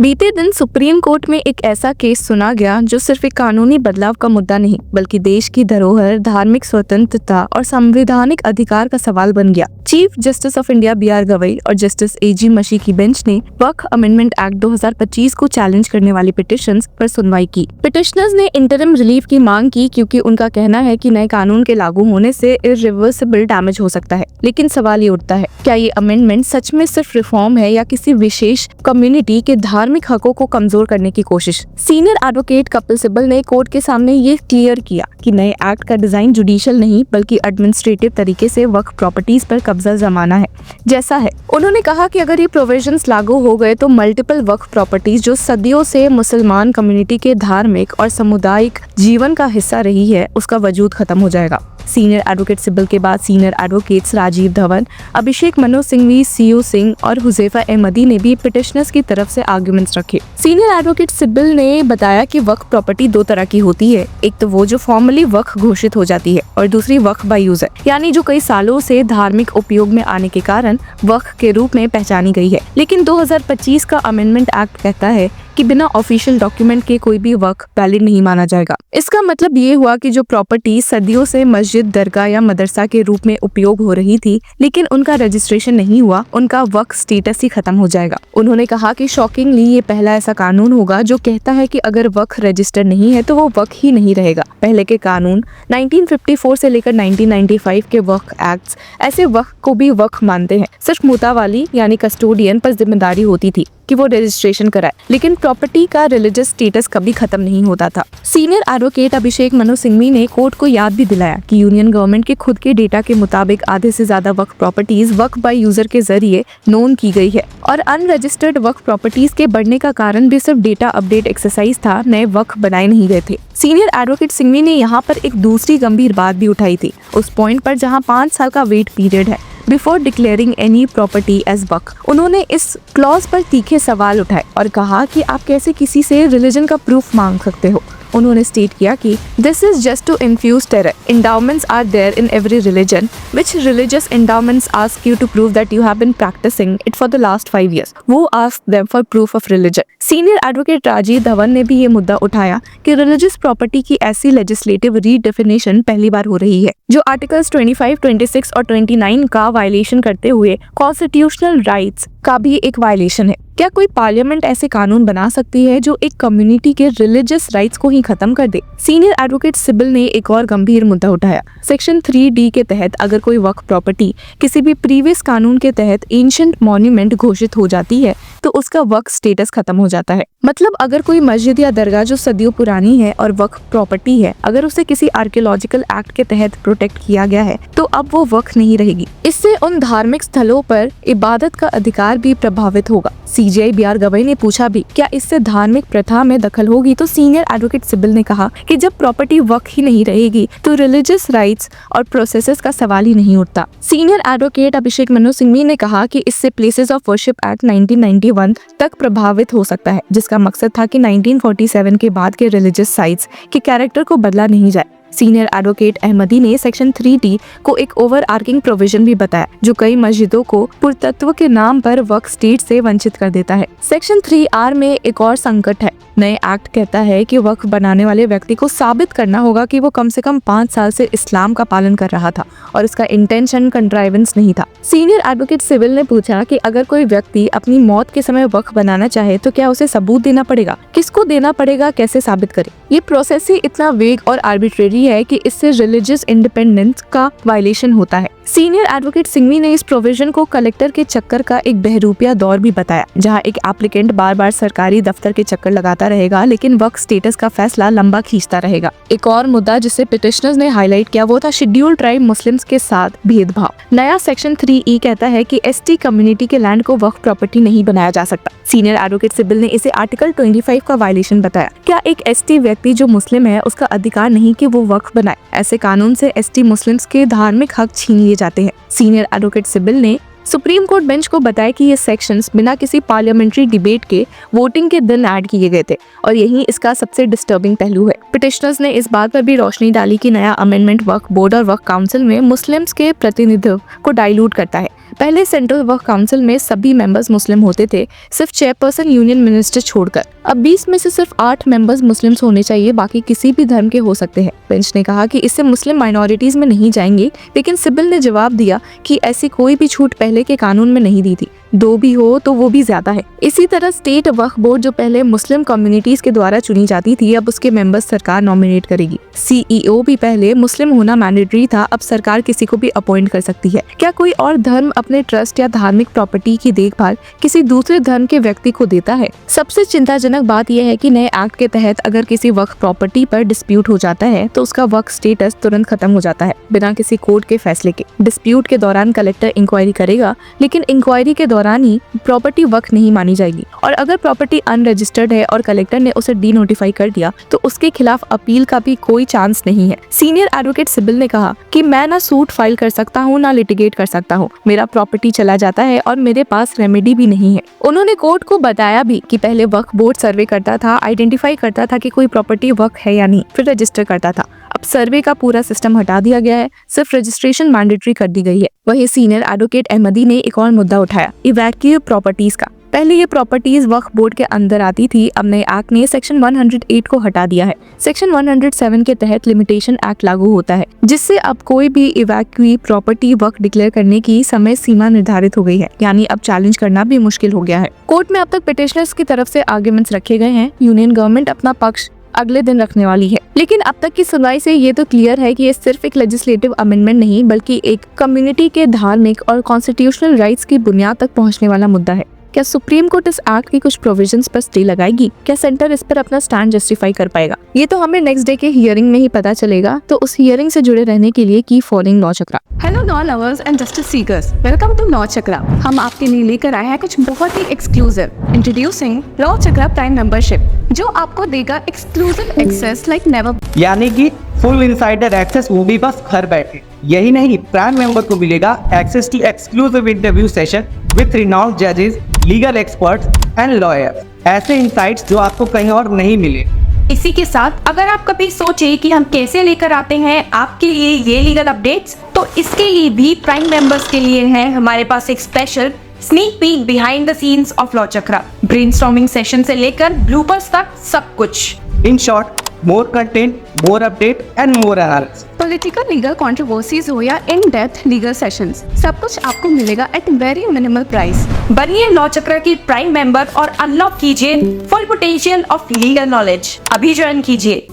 बीते दिन supreme court में एक ऐसा केस सुना गया जो सिर्फ एक कानूनी बदलाव का मुद्दा नहीं बल्कि देश की धरोहर, धार्मिक स्वतंत्रता और संवैधानिक अधिकार का सवाल बन गया। Chief justice of India B R. Gavai और जस्टिस ए.जी. मशी की बेंच ने वक्फ अमेंडमेंट एक्ट 2025 को चैलेंज करने वाली पिटिशंस पर सुनवाई की। पिटिशनर्स ने इंटरिम रिलीफ की मांग की क्योंकि उनका कहना है कि नए कानून के लागू होने से इर्रिवर्सिबल डैमेज हो सकता है। लेकिन सवाल ये उठता है, क्या ये अमेंडमेंट सच में सिर्फ रिफॉर्म है या किसी विशेष कम्युनिटी के धार्मिक हकों को कमजोर करने की कोशिश? सीनियर एडवोकेट कपिल सिब्बल ने कोर्ट के सामने ये क्लियर किया कि नए एक्ट का डिजाइन जुडिशियल नहीं बल्कि एडमिनिस्ट्रेटिव तरीके से वक्फ प्रॉपर्टीज पर कब्जा जमाना है जैसा है। उन्होंने कहा कि अगर ये प्रोविजंस लागू हो गए तो मल्टीपल वक्फ प्रॉपर्टीज जो सदियों से मुसलमान कम्युनिटी के धार्मिक और सामुदायिक जीवन का हिस्सा रही है उसका वजूद खत्म हो जाएगा। सीनियर एडवोकेट सिब्बल के बाद senior advocates Rajiv Dhawan, Abhishek Manu Singhvi, CU Singh और हुजैफा अहमदी ने भी पिटिशनर्स की तरफ से आर्गुमेंट्स रखे। सीनियर एडवोकेट सिब्बल ने बताया कि वक्फ प्रॉपर्टी दो तरह की होती है, एक तो वो जो फॉर्मली वक्फ घोषित हो जाती है और दूसरी वक्फ बाय यूजर, यानी जो कई सालों से धार्मिक उपयोग में आने के कारण वक्फ के रूप में पहचानी गई है। लेकिन 2025 का अमेंडमेंट एक्ट कहता है कि बिना ऑफिशियल डॉक्यूमेंट के कोई भी वक्फ वैलिड नहीं माना जाएगा। इसका मतलब ये हुआ कि जो प्रॉपर्टी सदियों से मस्जिद, दरगाह या मदरसा के रूप में उपयोग हो रही थी लेकिन उनका रजिस्ट्रेशन नहीं हुआ, उनका वक्फ स्टेटस ही खत्म हो जाएगा। उन्होंने कहा कि शॉकिंगली ये पहला ऐसा कानून होगा जो कहता है कि अगर वक्फ रजिस्टर नहीं है तो वो वक्फ ही नहीं रहेगा। पहले के कानून 1954 से लेकर 1995 के वक्फ एक्ट्स ऐसे वक्फ को भी वक्फ मानते हैं। सिर्फ मुतावाली यानी कस्टोडियन पर जिम्मेदारी होती थी कि वो रजिस्ट्रेशन कराए, लेकिन प्रॉपर्टी का रिलीजियस स्टेटस कभी खत्म नहीं होता था। सीनियर एडवोकेट अभिषेक मनु सिंघवी ने कोर्ट को याद भी दिलाया कि यूनियन गवर्नमेंट के खुद के डेटा के मुताबिक आधे से ज्यादा वक्फ प्रॉपर्टीज वक्फ बाय यूजर के जरिए नोन की गई है और अनरजिस्टर्ड वक्फ प्रॉपर्टीज के बढ़ने का कारण भी सिर्फ डेटा अपडेट एक्सरसाइज था, नए वक्फ बनाए नहीं गए थे। सीनियर एडवोकेट सिंघवी ने यहाँ पर एक दूसरी गंभीर बात भी उठाई थी, उस पॉइंट पर जहाँ 5 साल का वेट पीरियड है before declaring any property as Waqf. उन्होंने इस क्लॉज पर तीखे सवाल उठाए और कहा कि आप कैसे किसी से रिलीजन का प्रूफ मांग सकते हो। उन्होंने स्टेट किया कि this is just to infuse terror. Endowments are there in every religion. Which religious endowments ask you to prove that you have been practicing it for the last 5 years? Who asked them for proof of religion? Senior advocate Rajeev Dhavan ने भी ये मुद्दा उठाया कि religious property की ऐसी legislative redefinition पहली बार हो रही है जो आर्टिकल्स 25, 26 और 29 का वायलेशन करते हुए कॉन्स्टिट्यूशनल राइट्स का भी एक वायलेशन है। क्या कोई पार्लियामेंट ऐसे कानून बना सकती है जो एक कम्युनिटी के रिलीजियस राइट्स को ही खत्म कर दे? सीनियर एडवोकेट सिब्बल ने एक और गंभीर मुद्दा उठाया। सेक्शन 3D के तहत अगर कोई वक्फ प्रॉपर्टी किसी भी प्रीवियस कानून के तहत एंशिएंट मॉन्यूमेंट घोषित हो जाती है तो उसका वक्फ स्टेटस खत्म हो जाता है। मतलब अगर कोई मस्जिद या दरगाह जो सदियों पुरानी है और वक्फ प्रॉपर्टी है, अगर उसे किसी आर्कियोलॉजिकल एक्ट के तहत प्रोटेक्ट किया गया है तो अब वो वक्फ नहीं रहेगी। इससे उन धार्मिक स्थलों पर इबादत का अधिकार भी प्रभावित होगा। CJI B R. गवई ने पूछा भी क्या इससे धार्मिक प्रथा में दखल होगी, तो सीनियर एडवोकेट सिब्बल ने कहा कि जब प्रॉपर्टी वक्फ ही नहीं रहेगी तो रिलीजियस राइट्स और प्रोसेसेस का सवाल ही नहीं उठता। सीनियर एडवोकेट अभिषेक मनु सिंघवी ने कहा कि इससे प्लेसेस ऑफ वर्शिप एक्ट 1991 तक प्रभावित हो सकता है, जिसका मकसद था कि 1947 के बाद के रिलीजियस साइट्स के कैरेक्टर को बदला नहीं जाए। सीनियर एडवोकेट अहमदी ने सेक्शन 3D को एक ओवर आर्किंग प्रोविजन भी बताया जो कई मस्जिदों को पुरातत्व के नाम पर वक्फ स्टेट से वंचित कर देता है। सेक्शन 3R में एक और संकट है। नए एक्ट कहता है कि वक्फ बनाने वाले व्यक्ति को साबित करना होगा कि वो कम से कम 5 साल से इस्लाम का पालन कर रहा था और इसका इंटेंशन कंट्राइवेंस नहीं था। सीनियर एडवोकेट सिब्बल ने पूछा कि अगर कोई व्यक्ति अपनी मौत के समय वक्फ बनाना चाहे तो क्या उसे सबूत देना पड़ेगा, किसको देना पड़ेगा, कैसे साबित करे? ये प्रोसेस ही इतना वेग और आर्बिट्रेरी है कि इससे रिलीजियस इंडिपेंडेंस का वायलेशन होता है। सीनियर एडवोकेट सिंघवी ने इस प्रोविजन को कलेक्टर के चक्कर का एक बहरूपिया दौर भी बताया, जहां एक एप्लीकेंट बार बार सरकारी दफ्तर के चक्कर लगाता रहेगा लेकिन वक्फ स्टेटस का फैसला लंबा खींचता रहेगा। एक और मुद्दा जिसे पिटिशनर्स ने हाईलाइट किया वो था शेड्यूल्ड ट्राइब मुस्लिम्स के साथ भेदभाव। नया सेक्शन 3E कहता है कि एसटी कम्युनिटी के लैंड को वक्फ प्रॉपर्टी नहीं बनाया जा सकता। सीनियर एडवोकेट सिब्बल ने इसे आर्टिकल 25 का वायलेशन बताया। क्या एक एसटी व्यक्ति जो मुस्लिम है उसका अधिकार नहीं कि वो वक्फ बनाए? ऐसे कानून से एसटी मुस्लिम्स के धार्मिक हक छीन लिए जाते हैं। सीनियर एडवोकेट सिब्बल ने सुप्रीम कोर्ट बेंच को बताया कि ये सेक्शंस बिना किसी पार्लियामेंट्री डिबेट के वोटिंग के दिन ऐड किए गए थे और यही इसका सबसे डिस्टर्बिंग पहलू है। पिटिशनर्स ने इस बात पर भी रोशनी डाली कि नया अमेंडमेंट वक्फ बोर्ड और वक्फ काउंसिल में मुस्लिम्स के प्रतिनिधित्व को डाइल्यूट करता है। पहले सेंट्रल वक्फ काउंसिल में सभी मेंबर्स मुस्लिम होते थे, सिर्फ चेयरपर्सन यूनियन मिनिस्टर छोड़कर। अब 20 में से सिर्फ 8 मेंबर्स मुस्लिम्स होने चाहिए, बाकी किसी भी धर्म के हो सकते हैं। बेंच ने कहा कि इससे मुस्लिम माइनॉरिटीज में नहीं जाएंगे, लेकिन सिब्बल ने जवाब दिया कि ऐसी कोई भी छूट पहले के कानून में नहीं दी थी, 2 भी हो तो वो भी ज्यादा है। इसी तरह स्टेट वक्फ बोर्ड जो पहले मुस्लिम कम्युनिटीज के द्वारा चुनी जाती थी, अब उसके मेंबर्स सरकार नॉमिनेट करेगी। CEO भी पहले मुस्लिम होना मैंडेटरी था, अब सरकार किसी को भी अपॉइंट कर सकती है। क्या कोई और धर्म अपने ट्रस्ट या धार्मिक प्रॉपर्टी की देखभाल किसी दूसरे धर्म के व्यक्ति को देता है? सबसे चिंताजनक बात यह है कि नए एक्ट के तहत अगर किसी वक्फ प्रॉपर्टी पर डिस्प्यूट हो जाता है तो उसका वक्फ स्टेटस तुरंत खत्म हो जाता है, बिना किसी कोर्ट के फैसले के। डिस्प्यूट के दौरान कलेक्टर इंक्वायरी करेगा, लेकिन इंक्वायरी के दौरान ही प्रॉपर्टी वक्फ नहीं मानी जाएगी। और अगर प्रॉपर्टी अनरजिस्टर्ड है और कलेक्टर ने उसे डी नोटिफाई कर दिया तो उसके खिलाफ अपील का भी कोई चांस नहीं है। सीनियर एडवोकेट सिब्बल ने कहा कि मैं ना सूट फाइल कर सकता हूँ ना लिटिगेट कर सकता हूँ, मेरा प्रॉपर्टी चला जाता है और मेरे पास रेमेडी भी नहीं है। उन्होंने कोर्ट को बताया भी कि पहले वक्फ बोर्ड सर्वे करता था, आइडेंटिफाई करता था कि कोई प्रॉपर्टी वक्फ है या नहीं, फिर रजिस्टर करता था। अब सर्वे का पूरा सिस्टम हटा दिया गया है, सिर्फ रजिस्ट्रेशन मैंडेटरी कर दी गई है। वहीं सीनियर एडवोकेट अहमदी ने एक और मुद्दा उठाया, इवैक्यूए प्रॉपर्टीज का। पहले ये प्रॉपर्टीज वक्फ बोर्ड के अंदर आती थी, अब नए एक्ट ने सेक्शन 108 को हटा दिया है। सेक्शन 107 के तहत लिमिटेशन एक्ट लागू होता है, जिससे अब कोई भी इवैक्यूए प्रॉपर्टी वक्फ डिक्लेयर करने की समय सीमा निर्धारित हो गई है, यानी अब चैलेंज करना भी मुश्किल हो गया है। कोर्ट में अब तक पिटिशनर्स की तरफ से आर्ग्यूमेंट्स रखे गए हैं। यूनियन गवर्नमेंट अपना पक्ष अगले दिन रखने वाली है, लेकिन अब तक की सुनवाई से ये तो क्लियर है कि ये सिर्फ एक लेजिस्लेटिव अमेंडमेंट नहीं, बल्कि एक कम्युनिटी के धार्मिक और कॉन्स्टिट्यूशनल राइट्स की बुनियाद तक पहुंचने वाला मुद्दा है। क्या सुप्रीम कोर्ट इस एक्ट की कुछ प्रोविजंस पर स्टे लगाएगी? क्या सेंटर इस पर अपना स्टैंड जस्टिफाई कर पाएगा? ये तो हमें नेक्स्ट डे के हियरिंग में ही पता चलेगा। तो उस हियरिंग से जुड़े रहने के लिए की following law Chakra. Hello law lovers and justice seekers, welcome to law Chakra. हम आपके लिए लेकर आए हैं कुछ बहुत ही exclusive. Introducing law Chakra prime membership, जो आपको देगा एक्सक्लूसिव एक्सेस लाइक नेवर, यानी कि फुल इनसाइडर एक्सेस, वो भी बस घर बैठे। यही नहीं, प्राइम मेंबर को मिलेगा access to exclusive interview session with renowned जजेस, लीगल एक्सपर्ट्स एंड लॉयर्स। ऐसे इनसाइट्स जो आपको कहीं और नहीं मिले। इसी के साथ अगर आप कभी सोचे कि हम कैसे लेकर आते हैं आपके लिए ये लीगल अपडेट्स, तो इसके लिए भी प्राइम मेंबर्स के लिए है हमारे पास एक special sneak peek behind the scenes of law chakra. Brainstorming session से लेकर ब्लूपर्स तक सब कुछ। In short, more content, more update and more analysis. Political legal controversies हो या इन डेप्थ लीगल सेशंस, सब कुछ आपको मिलेगा एट वेरी मिनिमल प्राइस। बनिए लॉ चक्र की प्राइम मेंबर और अनलॉक कीजिए full potential of legal knowledge. अभी ज्वाइन कीजिए।